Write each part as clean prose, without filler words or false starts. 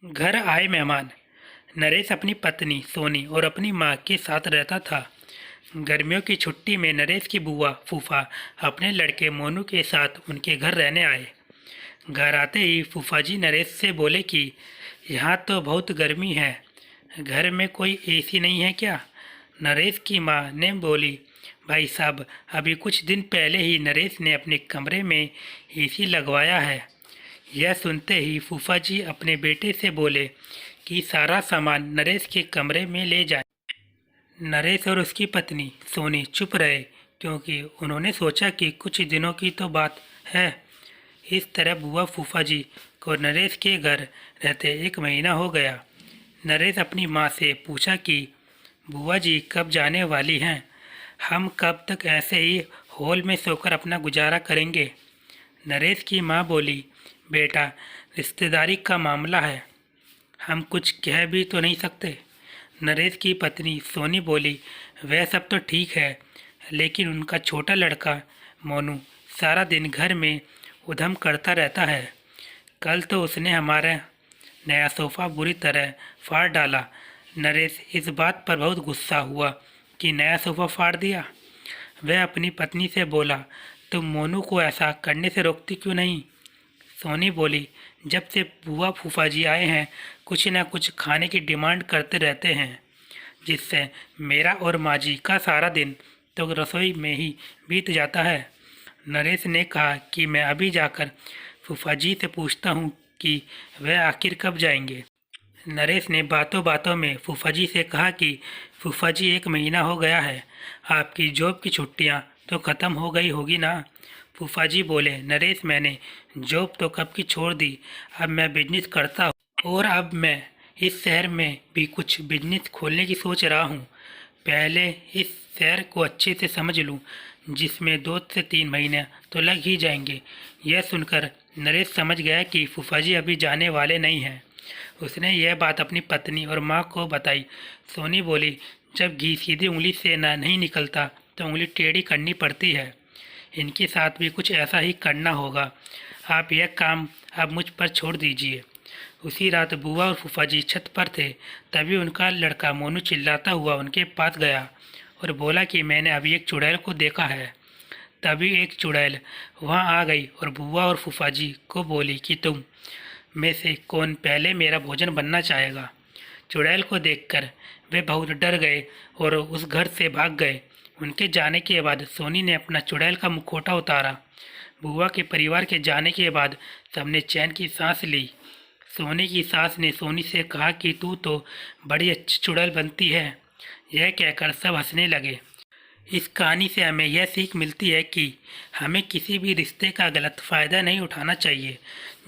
घर आए मेहमान। नरेश अपनी पत्नी सोनी और अपनी माँ के साथ रहता था। गर्मियों की छुट्टी में नरेश की बुआ फूफा अपने लड़के मोनू के साथ उनके घर रहने आए। घर आते ही फूफा जी नरेश से बोले कि यहाँ तो बहुत गर्मी है, घर में कोई एसी नहीं है क्या? नरेश की माँ ने बोली, भाई साहब, अभी कुछ दिन पहले ही नरेश ने अपने कमरे में एसी लगवाया है। यह सुनते ही फूफा जी अपने बेटे से बोले कि सारा सामान नरेश के कमरे में ले जाएं। नरेश और उसकी पत्नी सोनी चुप रहे, क्योंकि उन्होंने सोचा कि कुछ दिनों की तो बात है। इस तरह बुआ फूफा जी को नरेश के घर रहते 1 महीना हो गया। नरेश अपनी माँ से पूछा कि बुआ जी कब जाने वाली हैं? हम कब तक ऐसे ही हॉल में सोकर अपना गुजारा करेंगे? नरेश की माँ बोली, बेटा, रिश्तेदारी का मामला है, हम कुछ कह भी तो नहीं सकते। नरेश की पत्नी सोनी बोली, वह सब तो ठीक है, लेकिन उनका छोटा लड़का मोनू सारा दिन घर में उधम करता रहता है। कल तो उसने हमारा नया सोफ़ा बुरी तरह फाड़ डाला। नरेश इस बात पर बहुत गुस्सा हुआ कि नया सोफ़ा फाड़ दिया। वह अपनी पत्नी से बोला, तुम मोनू को ऐसा करने से रोकती क्यों नहीं? सोनी बोली, जब से बुआ फूफा जी आए हैं कुछ न कुछ खाने की डिमांड करते रहते हैं, जिससे मेरा और माँ जी का सारा दिन तो रसोई में ही बीत जाता है। नरेश ने कहा कि मैं अभी जाकर फूफा जी से पूछता हूँ कि वह आखिर कब जाएंगे। नरेश ने बातों बातों में फूफा जी से कहा कि फूफा जी 1 महीना हो गया है, आपकी जॉब की छुट्टियाँ तो ख़त्म हो गई होगी ना? फूफा जी बोले, नरेश, मैंने जॉब तो कब की छोड़ दी, अब मैं बिजनेस करता हूँ और अब मैं इस शहर में भी कुछ बिजनेस खोलने की सोच रहा हूँ। पहले इस शहर को अच्छे से समझ लूँ, जिसमें 2 से 3 महीने तो लग ही जाएंगे। यह सुनकर नरेश समझ गया कि फूफा जी अभी जाने वाले नहीं हैं। उसने यह बात अपनी पत्नी और माँ को बताई। सोनी बोली, जब घी सीधी उंगली से ना नहीं निकलता तो उंगली टेढ़ी करनी पड़ती है। इनके साथ भी कुछ ऐसा ही करना होगा। आप यह काम अब मुझ पर छोड़ दीजिए। उसी रात बुआ और फूफा जी छत पर थे, तभी उनका लड़का मोनू चिल्लाता हुआ उनके पास गया और बोला कि मैंने अभी एक चुड़ैल को देखा है। तभी एक चुड़ैल वहां आ गई और बुआ और फूफा जी को बोली कि तुम में से कौन पहले मेरा भोजन बनना चाहेगा। चुड़ैल को देखकर वे बहुत डर गए और उस घर से भाग गए। उनके जाने के बाद सोनी ने अपना चुड़ैल का मुखौटा उतारा। बुआ के परिवार के जाने के बाद सबने चैन की सांस ली। सोनी की सास ने सोनी से कहा कि तू तो बड़ी अच्छी चुड़ैल बनती है। यह कहकर सब हंसने लगे। इस कहानी से हमें यह सीख मिलती है कि हमें किसी भी रिश्ते का गलत फ़ायदा नहीं उठाना चाहिए।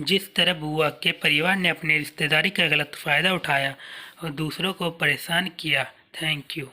जिस तरह बुआ के परिवार ने अपनी रिश्तेदारी का गलत फ़ायदा उठाया और दूसरों को परेशान किया। Thank you.